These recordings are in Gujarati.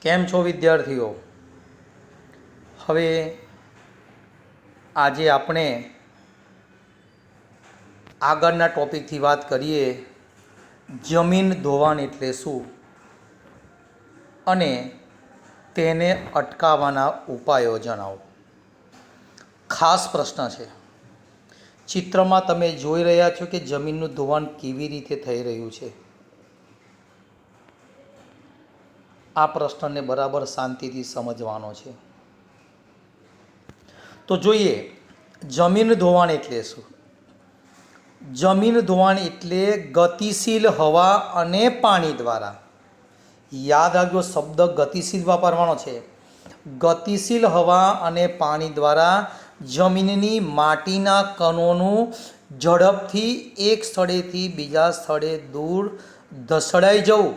કેમ છો વિદ્યાર્થીઓ? હવે આજે આપણે આગળના ટોપિકથી વાત કરીએ, જમીન ધોવાણ એટલે શું અને તેને અટકાવવાના ઉપાયો જણાવો. ખાસ પ્રશ્ન છે. ચિત્રમાં તમે જોઈ રહ્યા છો કે જમીનનું ધોવાણ કેવી રીતે થઈ રહ્યું છે. આ પ્રશ્નને બરાબર શાંતિથી સમજવાનો છે. તો જોઈએ, જમીન ધોવાણ એટલે શું? જમીન ધોવાણ એટલે ગતિશીલ હવા અને પાણી દ્વારા, યાદ રાખજો શબ્દ ગતિશીલ વાપરવાનો છે, ગતિશીલ હવા અને પાણી દ્વારા જમીનની માટીના કણોનું ઝડપથી એક સ્થળેથી બીજા સ્થળે દૂર ધસડાઈ જવું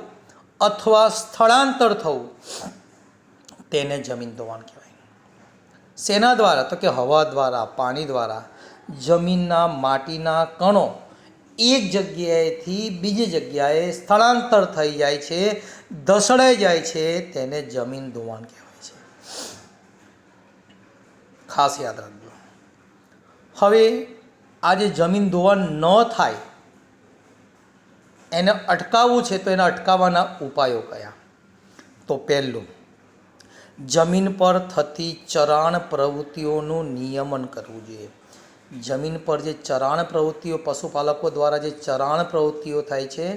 અથવા સ્થળાંતર થવું, તેને જમીન ધોવાણ કહેવાય. શેના દ્વારા? તો કે હવા દ્વારા, પાણી દ્વારા જમીનના માટીના કણો એક જગ્યાએથી બીજી જગ્યાએ સ્થળાંતર થઈ જાય છે, ધસડાઈ જાય છે, તેને જમીન ધોવાણ કહેવાય છે. ખાસ યાદ રાખજો. હવે આ જે જમીન ધોવાણ ન થાય એને અટકાવવું છે, તો એને અટકાવવાના ઉપાયો કયા? તો પહેલું, જમીન પર થતી ચરાણ પ્રવૃત્તિઓનું નિયમન કરવું જોઈએ. જમીન પર જે ચરાણ પ્રવૃત્તિઓ, પશુપાલકો દ્વારા જે ચરાણ પ્રવૃત્તિઓ થાય છે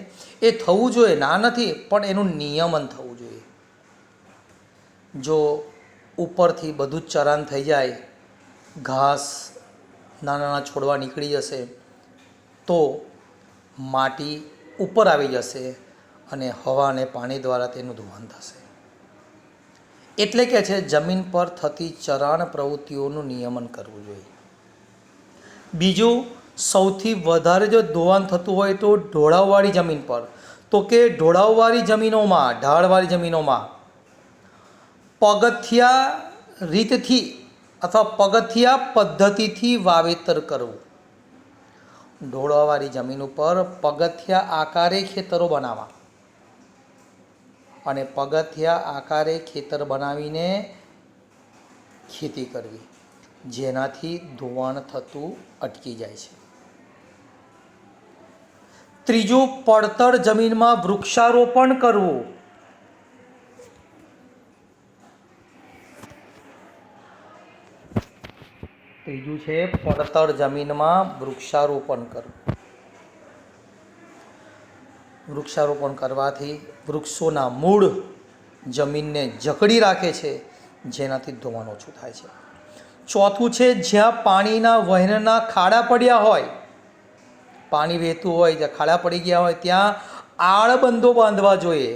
એ થવું જોઈએ, ના નથી, પણ એનું નિયમન થવું જોઈએ. જો ઉપરથી બધું જ ચરાણ થઈ જાય, ઘાસ, નાના નાના છોડવા નીકળી જશે, તો માટી ઉપર આવી જશે અને હવા અને પાણી દ્વારા તેનું ધોવાણ થશે. એટલે કે છે જમીન પર થતી ચરાણ પ્રવૃત્તિઓનું નિયમન કરવું જોઈએ. બીજું, સૌથી વધારે જો ધોવાણ થતું હોય તો ઢોળાવવાળી જમીન પર, તો કે ઢોળાવવાળી જમીનોમાં, ઢાળવાળી જમીનોમાં પગથિયા રીતથી અથવા પગથિયા પદ્ધતિથી વાવેતર કરવું. ઢોળાવવાળી જમીન ઉપર પગથિયા આકારે ખેતરો બનાવવા અને પગથિયા આકારે ખેતર બનાવીને ખેતી કરવી, જેનાથી ધોવાણ થતું અટકી જાય છે. ત્રીજું, પડતર જમીનમાં વૃક્ષારોપણ કરવું. ત્રીજું છે પડતર જમીનમાં વૃક્ષારોપણ કરવું. વૃક્ષારોપણ કરવાથી વૃક્ષોના મૂળ જમીનને જકડી રાખે છે, જેનાથી ધોવાણ ઓછું થાય છે. ચોથું છે, જ્યાં પાણીના વહેણના ખાડા પડ્યા હોય, પાણી વહેતું હોય, જ્યાં ખાડા પડી ગયા હોય ત્યાં આળબંધો બાંધવા જોઈએ.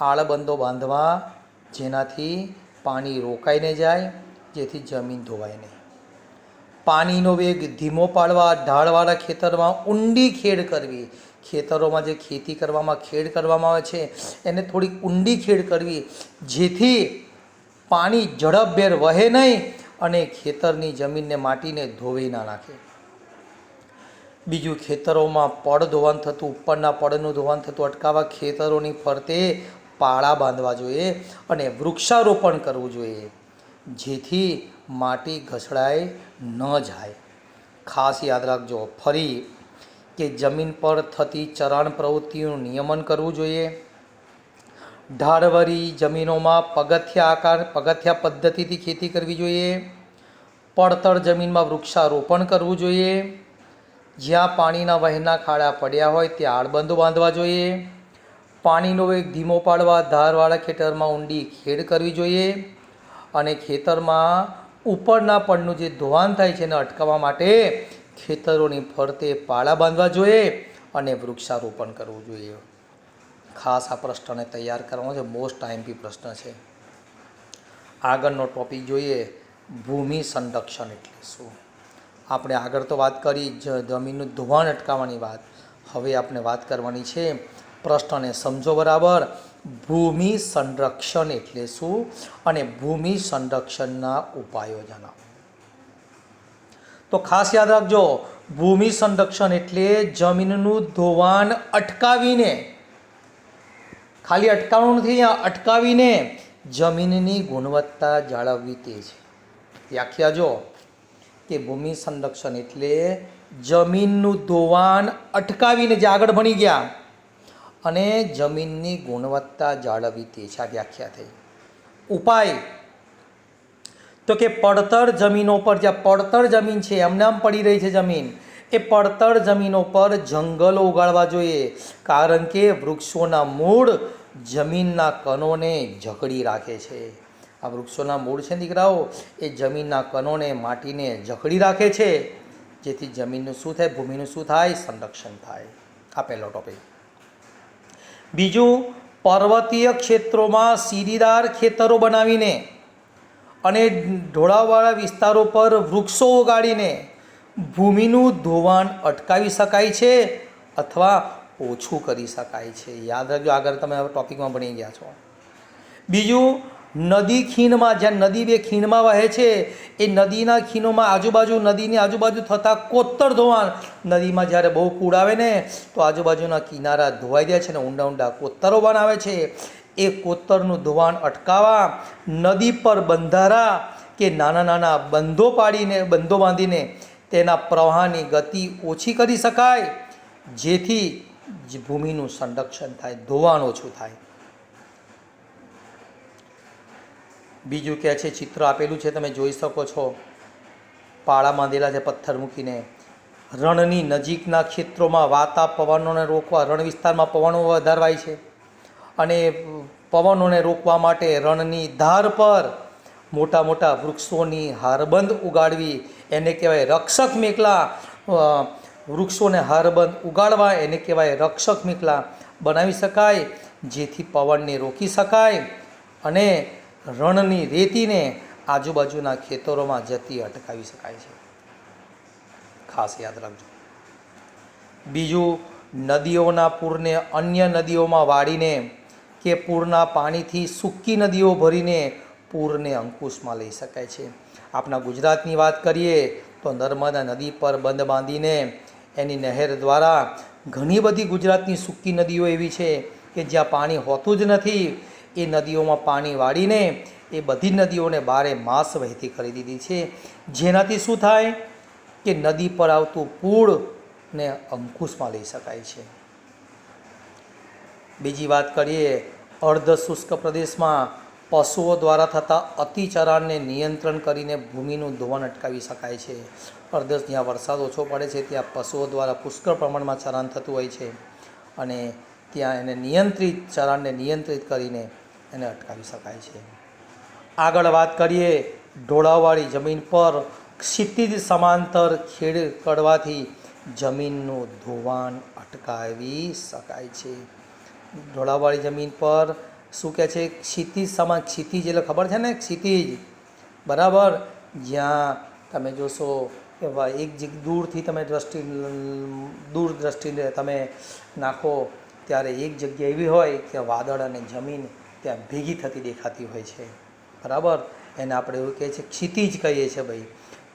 આળબંધો બાંધવા, જેનાથી પાણી રોકાઈને જાય, જેથી જમીન ધોવાય નહીં. પાણીનો વેગ ધીમો પાડવા, ઢાળવાળા ખેતરમાં ઊંડી ખેડ કરવી. ખેતરોમાં જે ખેતી કરવામાં ખેડ કરવામાં આવે છે એને થોડીક ઊંડી ખેડ કરવી, જેથી પાણી ઝડપભેર વહે નહીં અને ખેતરની જમીનને, માટીને ધોવી ના નાખે. બીજું, ખેતરોમાં પડ ધોવાણ થતું, ઉપરના પડનું ધોવાણ થતું અટકાવવા ખેતરોની ફરતે પાળા બાંધવા જોઈએ અને વૃક્ષારોપણ કરવું જોઈએ, જેથી માટી ઘસડાઈ ન જાય. ખાસ યાદ રાખજો ફરી કે જમીન પર થતી ચરાણ પ્રવૃત્તિનું નિયમન કરવું જોઈએ. ઢાળવાળી જમીનોમાં પગથિયા પદ્ધતિથી ખેતી કરવી જોઈએ. પડતર જમીનમાં વૃક્ષારોપણ કરવું જોઈએ. જ્યાં પાણીના વહેણના ખાડા પડ્યા હોય ત્યાં આળબંધો બાંધવા જોઈએ. પાણીનો વેગ ધીમો પાડવા ધારવાળા ખેતરમાં ઊંડી ખેડ કરવી જોઈએ અને ખેતરમાં ઉપરના પડનું જે ધોવાણ થાય છે એને અટકાવવા માટે ખેતરોની ફરતે પાળા બાંધવા જોઈએ અને વૃક્ષારોપણ કરવું જોઈએ. ખાસ આ પ્રશ્નને તૈયાર કરવાનો છે, મોસ્ટ આઈએમપી પ્રશ્ન છે. આગળનો ટોપિક જોઈએ, ભૂમિ સંરક્ષણ એટલે શું. આપણે આગળ તો વાત કરી જમીનનું ધોવાણ અટકાવવાની વાત, હવે આપણે વાત કરવાની છે, પ્રશ્નને સમજો બરાબર, ભૂમિ સંરક્ષણ એટલે શું અને ભૂમિ સંરક્ષણના ઉપાયો જણાવો. તો ખાસ યાદ રાખજો, ભૂમિ સંરક્ષણ એટલે જમીનનું ધોવાણ અટકાવીને, ખાલી અટકાવવાનું નથી, અહીંયા અટકાવીને જમીનની ગુણવત્તા જાળવવી તે છે. વ્યાખ્યા જો કે ભૂમિ સંરક્ષણ એટલે જમીનનું ધોવાણ અટકાવીને જે આગળ ભણી ગયા અને જમીનની ગુણવત્તા જાળવવી તે છે. આ વ્યાખ્યા થઈ. ઉપાય તો કે પડતર જમીનો પર, જ્યાં પડતર જમીન છે એમને આમ પડી રહી છે જમીન, એ પડતર જમીનો પર જંગલો ઉગાડવા જોઈએ, કારણ કે વૃક્ષોના મૂળ જમીનના કણોને જકડી રાખે છે. આ વૃક્ષોના મૂળ છે દીકરાઓ, એ જમીનના કણોને, માટીને જકડી રાખે છે, જેથી જમીનનું શું થાય, ભૂમિનું શું થાય, સંરક્ષણ થાય. આ પહેલો ટોપિક. બીજું, પર્વતીય ક્ષેત્રોમાં સીડીદાર ખેતરો બનાવીને અને ઢોળાવવાળા વિસ્તારો પર વૃક્ષો ઉગાડીને ભૂમિનું ધોવાણ અટકાવી શકાય છે અથવા ઓછું કરી શકાય છે. યાદ રાખજો, આગળ તમે હવે ટોપિકમાં ભણી ગયા છો. બીજું, નદી ખીણમાં, જ્યાં નદી બે ખીણમાં વહે છે, એ નદીના ખીણોમાં આજુબાજુ, નદીની આજુબાજુ થતા કોતર ધોવાણ, નદીમાં જ્યારે બહુ પૂર આવે ને તો આજુબાજુના કિનારા ધોવાઈ જાય છે ને ઊંડા ઊંડા કોતરો બનાવે છે. એ કોતરનું ધોવાણ અટકાવવા નદી પર બંધારા કે નાના નાના બંધો પાડીને, બંધો બાંધીને તેના પ્રવાહની ગતિ ઓછી કરી શકાય, જેથી ભૂમિનું સંરક્ષણ થાય, ધોવાણ ઓછું થાય. બીજું કહે છે, ચિત્ર આપેલું છે તમે જોઈ શકો છો, પાળા બાંધેલા છે પથ્થર મૂકીને. રણની નજીકના ક્ષેત્રોમાં વાતા પવનોને રોકવા, રણ વિસ્તારમાં પવનો વધારવાય છે અને પવનોને રોકવા માટે રણની ધાર પર મોટા મોટા વૃક્ષોની હારબંધ ઉગાડવી, એને કહેવાય રક્ષક મેખલા. વૃક્ષોને હારબંધ ઉગાડવા એને કહેવાય રક્ષક મેખલા બનાવી શકાય, જેથી પવનને રોકી શકાય અને રણની રેતીને આજુબાજુના ખેતરોમાં જતી અટકાવી શકાય છે. ખાસ યાદ રાખજો. બીજું, નદીઓના પૂરને અન્ય નદીઓમાં વાળીને કે પૂરના પાણીથી સૂકી નદીઓ ભરીને પૂરને અંકુશમાં લઈ શકાય છે. આપણા ગુજરાતની વાત કરીએ તો નર્મદા નદી પર બંધ બાંધીને એની નહેર દ્વારા ઘણી બધી ગુજરાતની સૂકી નદીઓ એવી છે કે જ્યાં પાણી હોતું જ નથી, એ નદીઓમાં પાણી વાળીને એ બધી નદીઓને બારે માસ વહેતી કરી દીધી છે, જેનાથી શું થાય કે નદી પર આવતું પૂરને અંકુશમાં લઈ શકાય છે. બીજી વાત કરીએ, અર્ધ શુષ્ક પ્રદેશમાં પશુઓ દ્વારા થતા અતિચરાણને નિયંત્રણ કરીને ભૂમિનું ધોવાણ અટકાવી શકાય છે. અર્ધ જ્યાં વરસાદ ઓછો પડે છે ત્યાં પશુઓ દ્વારા પુષ્કળ પ્રમાણમાં ચરાણ થતું હોય છે અને ત્યાં એને ચરાણને નિયંત્રિત કરીને એને અટકાવી શકાય છે. આગળ વાત કરીએ, ઢોળાવવાળી જમીન પર ક્ષિતિજ સમાંતર ખેડ કરવાથી જમીનનું ધોવાણ અટકાવી શકાય છે. ઢોળાવવાળી જમીન પર શું કહે છે, ક્ષિતિજ સમાન, ક્ષિતિજ એટલે ખબર છે ને, ક્ષિતિજ બરાબર, જ્યાં તમે જોશો કે એક દૂરથી તમે દૂરદ્રષ્ટિને તમે નાખો ત્યારે એક જગ્યા એવી હોય કે વાદળ અને જમીન ત્યાં ભેગી થતી દેખાતી હોય છે, બરાબર, એને આપણે એવું કહીએ છીએ ક્ષિતિજ કહીએ છીએ ભાઈ,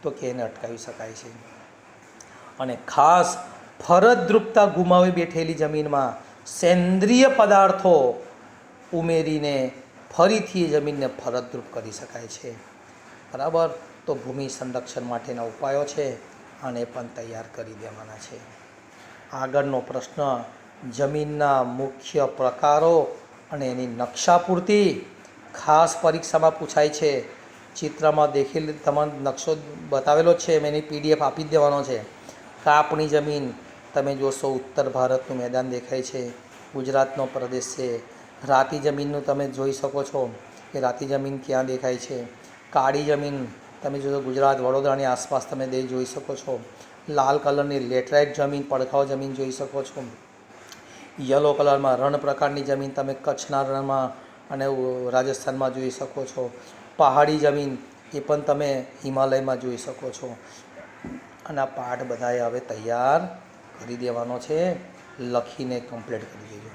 તો કે એને અટકાવી શકાય છે. અને ખાસ ફળદ્રુપતા ગુમાવી બેઠેલી જમીનમાં સેન્દ્રિય પદાર્થો ઉમેરીને ફરીથી એ જમીનને ફળદ્રુપ કરી શકાય છે, બરાબર. તો ભૂમિ સંરક્ષણ માટેના ઉપાયો છે, આને પણ તૈયાર કરી દેવાના છે. આગળનો પ્રશ્ન, જમીનના મુખ્ય પ્રકારો અને એની નકશાપૂર્તિ ખાસ પરીક્ષામાં પૂછાય છે. ચિત્રમાં દેખેલ તમામ નકશો બતાવેલો છે, એની PDF આપી જ દેવાનો છે. કાપણી જમીન તમે જોશો, ઉત્તર ભારતનું મેદાન દેખાય છે, ગુજરાતનો પ્રદેશ છે. રાતી જમીનનું તમે જોઈ શકો છો કે રાતી જમીન ક્યાં દેખાય છે. કાળી જમીન તમે જોશો ગુજરાત, વડોદરાની આસપાસ તમે જોઈ શકો છો. લાલ કલરની લેટરાઇટ જમીન, પડખાવ જમીન જોઈ શકો છો. યલો કલરમાં રણ પ્રકારની જમીન તમે કચ્છના રણમાં અને રાજસ્થાનમાં જોઈ શકો છો. પહાડી જમીન એ પણ તમે હિમાલયમાં જોઈ શકો છો. અને આ પાઠ બધાએ હવે તૈયાર કરી દેવાનો છે, લખીને કમ્પ્લીટ કરી દેજો.